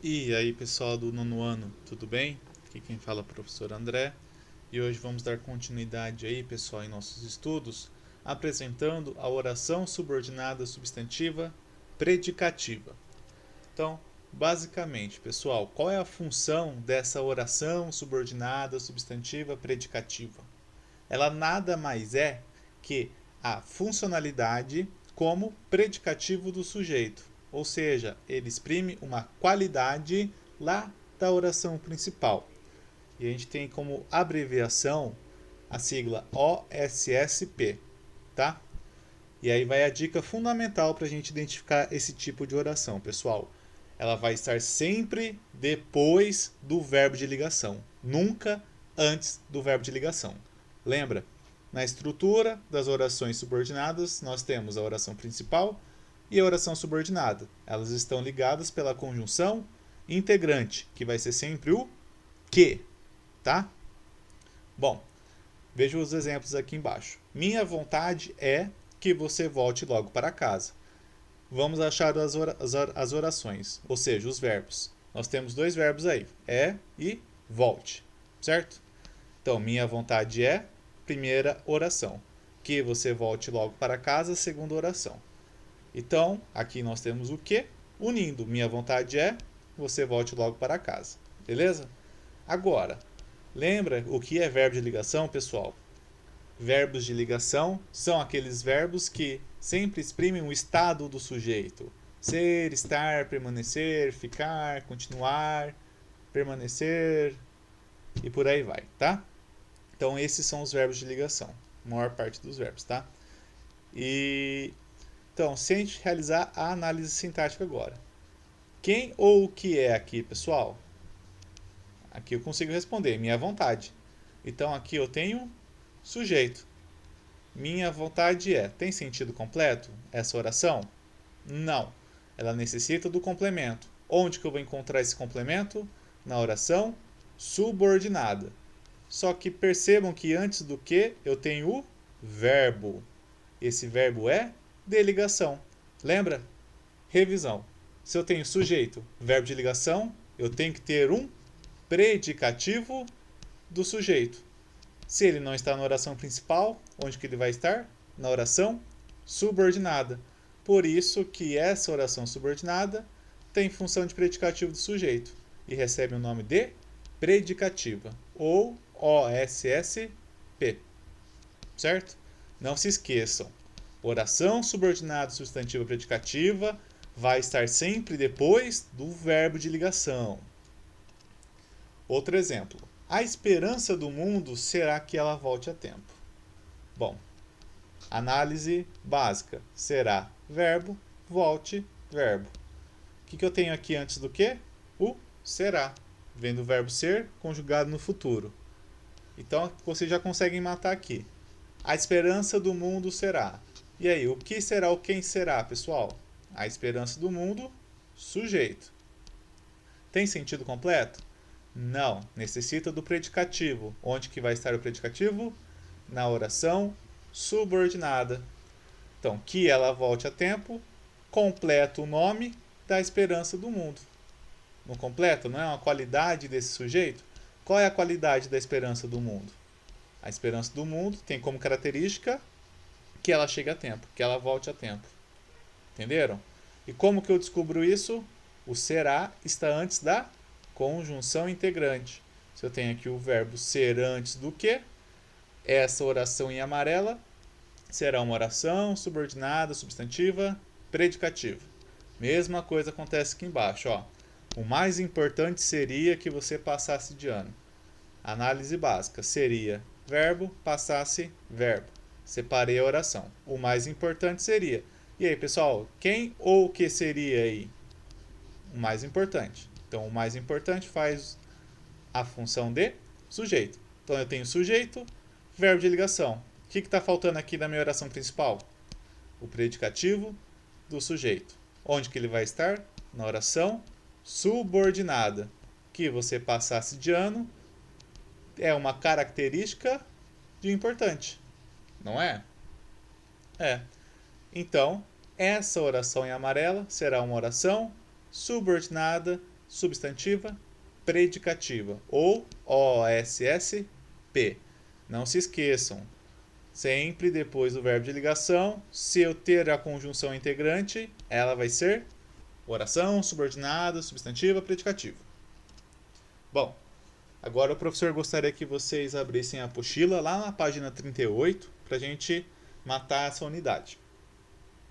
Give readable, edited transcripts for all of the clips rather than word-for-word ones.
E aí, pessoal do nono ano, tudo bem? Aqui quem fala é o professor André. E hoje vamos dar continuidade aí, pessoal, em nossos estudos, apresentando a oração subordinada substantiva predicativa. Então, basicamente, pessoal, qual é a função dessa oração subordinada substantiva predicativa? Ela nada mais é que a funcionalidade como predicativo do sujeito, ou seja, ele exprime uma qualidade lá da oração principal. E a gente tem como abreviação a sigla OSSP, tá? E aí vai a dica fundamental para a gente identificar esse tipo de oração, pessoal. Ela vai estar sempre depois do verbo de ligação, nunca antes do verbo de ligação. Lembra? Na estrutura das orações subordinadas, nós temos a oração principal e a oração subordinada. Elas estão ligadas pela conjunção integrante, que vai ser sempre o que, tá? Bom, veja os exemplos aqui embaixo. Minha vontade é que você volte logo para casa. Vamos achar as orações, ou seja, os verbos. Nós temos dois verbos aí, é e volte, certo? Então, minha vontade é, primeira oração. Que você volte logo para casa, segunda oração. Então, aqui nós temos o que, unindo. Minha vontade é, você volte logo para casa. Beleza? Agora, lembra o que é verbo de ligação, pessoal? Verbos de ligação são aqueles verbos que sempre exprimem o estado do sujeito. Ser, estar, permanecer, ficar, continuar, permanecer e por aí vai, tá? Então esses são os verbos de ligação, a maior parte dos verbos, tá? E então, se a gente realizar a análise sintática agora, quem ou o que é aqui, pessoal? Aqui eu consigo responder, minha vontade. Então aqui eu tenho sujeito. Minha vontade é. Tem sentido completo essa oração? Não. Ela necessita do complemento. Onde que eu vou encontrar esse complemento? Na oração subordinada. Só que percebam que antes do que eu tenho o verbo. Esse verbo é de ligação. Lembra? Revisão. Se eu tenho sujeito, verbo de ligação, eu tenho que ter um predicativo do sujeito. Se ele não está na oração principal, onde que ele vai estar? Na oração subordinada. Por isso que essa oração subordinada tem função de predicativo do sujeito e recebe o nome de predicativa, ou OSSP, certo? Não se esqueçam, oração subordinada substantiva predicativa vai estar sempre depois do verbo de ligação. Outro exemplo. A esperança do mundo será que ela volte a tempo. Bom, análise básica. Será verbo, volte, verbo. O que eu tenho aqui antes do que? O será. Vendo o verbo ser conjugado no futuro. Então, vocês já conseguem matar aqui. A esperança do mundo será. E aí, o que será o quem será, pessoal? A esperança do mundo, sujeito. Tem sentido completo? Não, necessita do predicativo. Onde que vai estar o predicativo? Na oração subordinada. Então, que ela volte a tempo, completa o nome da esperança do mundo. Não completa? Não é uma qualidade desse sujeito? Qual é a qualidade da esperança do mundo? A esperança do mundo tem como característica que ela chegue a tempo, que ela volte a tempo. Entenderam? E como que eu descubro isso? O será está antes da conjunção integrante. Se eu tenho aqui o verbo ser antes do que, essa oração em amarela será uma oração subordinada, substantiva, predicativa. Mesma coisa acontece aqui embaixo. Ó. O mais importante seria que você passasse de ano. Análise básica seria verbo, passasse, verbo. Separei a oração. O mais importante seria. E aí, pessoal, quem ou o que seria aí? O mais importante. Então, o mais importante faz a função de sujeito. Então, eu tenho sujeito, verbo de ligação. O que está faltando aqui na minha oração principal? O predicativo do sujeito. Onde que ele vai estar? Na oração subordinada. Que você passasse de ano é uma característica de importante, não é? É. Então, essa oração em amarela será uma oração subordinada substantiva, predicativa, ou OSSP. Não se esqueçam, sempre depois do verbo de ligação, se eu ter a conjunção integrante, ela vai ser oração, subordinada, substantiva, predicativa. Bom, agora o professor gostaria que vocês abrissem a apostila lá na página 38 para a gente matar essa unidade.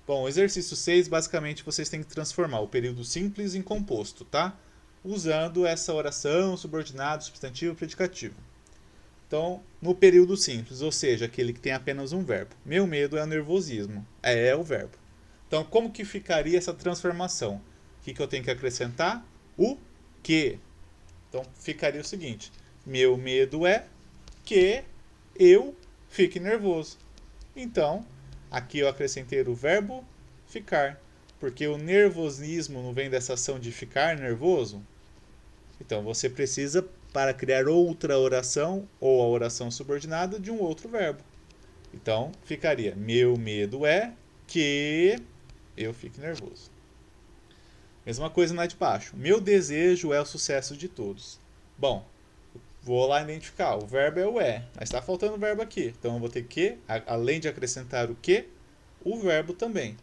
Bom, o exercício 6, basicamente, vocês têm que transformar o período simples em composto, tá? Usando essa oração, subordinado, substantivo, predicativo. Então, no período simples, ou seja, aquele que tem apenas um verbo. Meu medo é o nervosismo. É o verbo. Então, como que ficaria essa transformação? O que eu tenho que acrescentar? O que. Então, ficaria o seguinte. Meu medo é que eu fique nervoso. Então, aqui eu acrescentei o verbo ficar. Porque o nervosismo não vem dessa ação de ficar nervoso? Então, você precisa, para criar outra oração, ou a oração subordinada, de um outro verbo. Então, ficaria, meu medo é que eu fique nervoso. Mesma coisa lá de baixo. Meu desejo é o sucesso de todos. Bom, vou lá identificar. O verbo é o é, mas está faltando o verbo aqui. Então, eu vou ter que, além de acrescentar o que, o verbo também.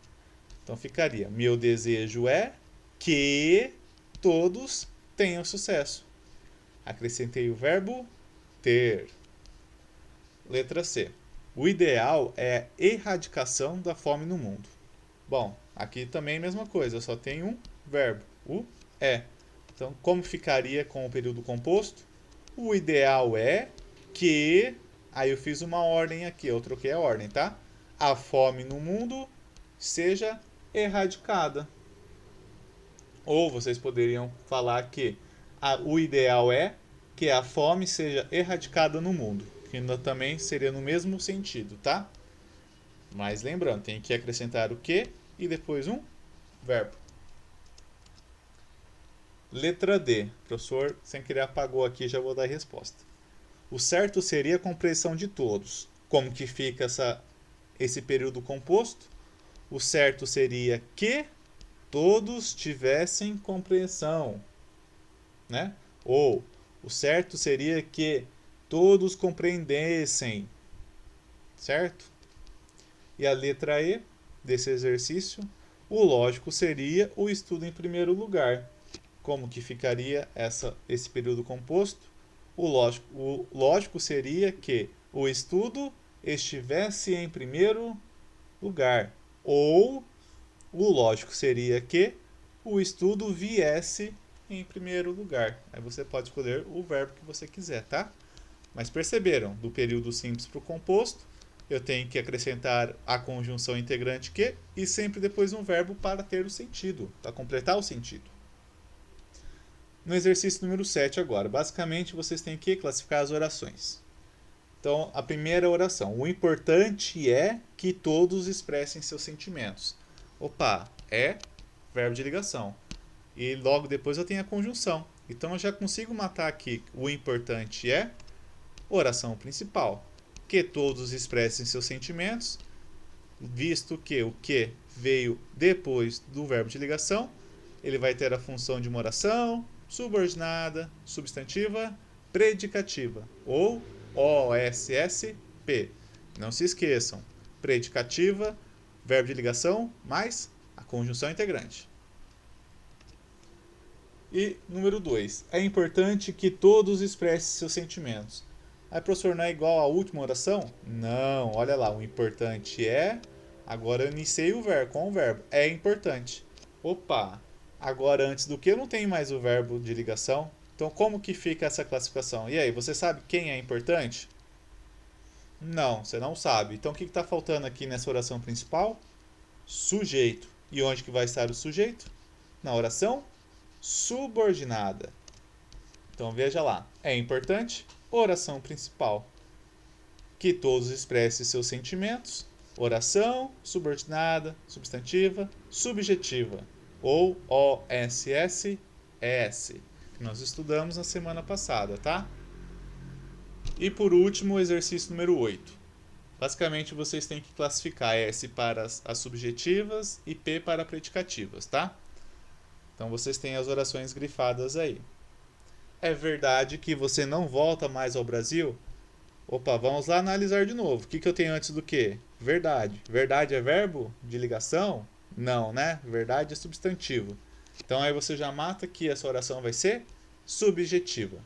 Então, ficaria, meu desejo é que todos tenham sucesso. Acrescentei o verbo ter. Letra C. O ideal é a erradicação da fome no mundo. Bom, aqui também é a mesma coisa, só tem um verbo, o é. Então, como ficaria com o período composto? O ideal é que... Aí eu fiz uma ordem aqui, eu troquei a ordem, tá? A fome no mundo seja erradicada. Ou vocês poderiam falar que o ideal é que a fome seja erradicada no mundo, que também seria no mesmo sentido, tá? Mas lembrando, tem que acrescentar o que e depois um verbo. Letra D. O professor, sem querer, apagou aqui, já vou dar a resposta. O certo seria a compreensão de todos. Como que fica esse período composto? O certo seria que todos tivessem compreensão, né? Ou o certo seria que todos compreendessem, certo? E a letra E desse exercício, o lógico seria o estudo em primeiro lugar. Como que ficaria esse período composto? O lógico seria que o estudo estivesse em primeiro lugar. Ou o lógico seria que o estudo viesse em primeiro lugar. Aí você pode escolher o verbo que você quiser, tá? Mas perceberam, do período simples para o composto, eu tenho que acrescentar a conjunção integrante que e sempre depois um verbo para ter o sentido, para completar o sentido. No exercício número 7 agora, basicamente vocês têm que classificar as orações. Então, a primeira oração, o importante é que todos expressem seus sentimentos. Opa, é verbo de ligação. E logo depois eu tenho a conjunção. Então eu já consigo matar aqui o importante é oração principal. Que todos expressem seus sentimentos, visto que o que veio depois do verbo de ligação, ele vai ter a função de uma oração, subordinada, substantiva, predicativa, ou OSSP. Não se esqueçam, predicativa, verbo de ligação, mais a conjunção integrante. E número 2, é importante que todos expressem seus sentimentos. Aí, professor, não é igual à última oração? Não, olha lá, o importante é... Agora eu iniciei o verbo, com o verbo, é importante. Opa, agora antes do que eu não tenho mais o verbo de ligação. Então como que fica essa classificação? E aí, você sabe quem é importante? Não, você não sabe. Então o que está faltando aqui nessa oração principal? Sujeito. E onde que vai estar o sujeito? Na oração subordinada. Então veja lá, é importante, oração principal. Que todos expressem seus sentimentos, oração subordinada, substantiva, subjetiva, ou OSSES, que nós estudamos na semana passada, tá? E por último, o exercício número 8. Basicamente, vocês têm que classificar S para as subjetivas e P para predicativas, tá? Então vocês têm as orações grifadas aí. É verdade que você não volta mais ao Brasil? Opa, vamos lá analisar de novo. O que eu tenho antes do que? Verdade. Verdade é verbo de ligação? Não, né? Verdade é substantivo. Então aí você já mata que essa oração vai ser subjetiva.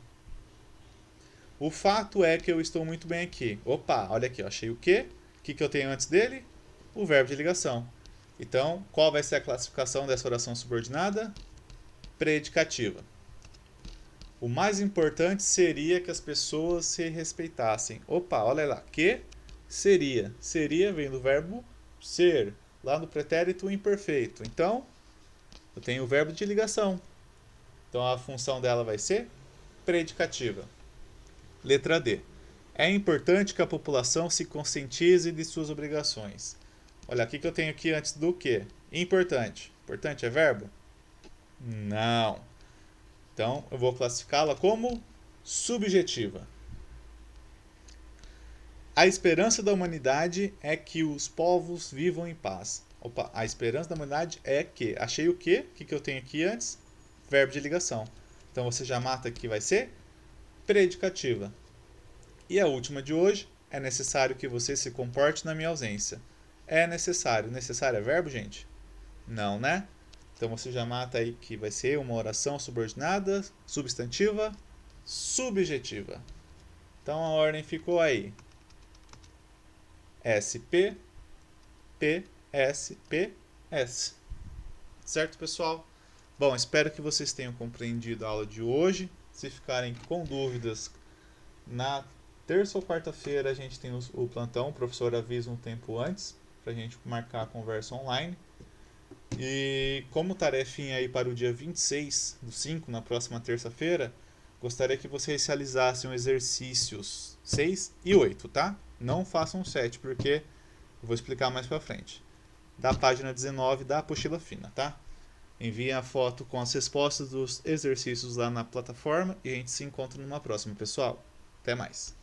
O fato é que eu estou muito bem aqui. Opa, olha aqui, eu achei o quê? O que eu tenho antes dele? O verbo de ligação. Então, qual vai ser a classificação dessa oração subordinada? Predicativa. O mais importante seria que as pessoas se respeitassem. Opa, olha lá, que seria? Seria vem do verbo ser, lá no pretérito imperfeito. Então, eu tenho o verbo de ligação. Então, a função dela vai ser predicativa. Letra D. É importante que a população se conscientize de suas obrigações. Olha, o que eu tenho aqui antes do que? Importante. Importante é verbo? Não. Então, eu vou classificá-la como subjetiva. A esperança da humanidade é que os povos vivam em paz. Opa, a esperança da humanidade é que. Achei o quê? O que eu tenho aqui antes? Verbo de ligação. Então, você já mata aqui, vai ser predicativa. E a última de hoje, é necessário que você se comporte na minha ausência. É necessário. Necessário é verbo, gente? Não, né? Então você já mata aí que vai ser uma oração subordinada, substantiva, subjetiva. Então a ordem ficou aí. SP, P, S, P, S. Certo, pessoal? Bom, espero que vocês tenham compreendido a aula de hoje. Se ficarem com dúvidas, na terça ou quarta-feira a gente tem o plantão, o professor avisa um tempo antes para a gente marcar a conversa online. E como tarefinha aí para o dia 26/5, na próxima terça-feira, gostaria que vocês realizassem exercícios 6 e 8, tá? Não façam 7, porque eu vou explicar mais para frente. Da página 19 da apostila fina, tá? Enviem a foto com as respostas dos exercícios lá na plataforma e a gente se encontra numa próxima, pessoal. Até mais!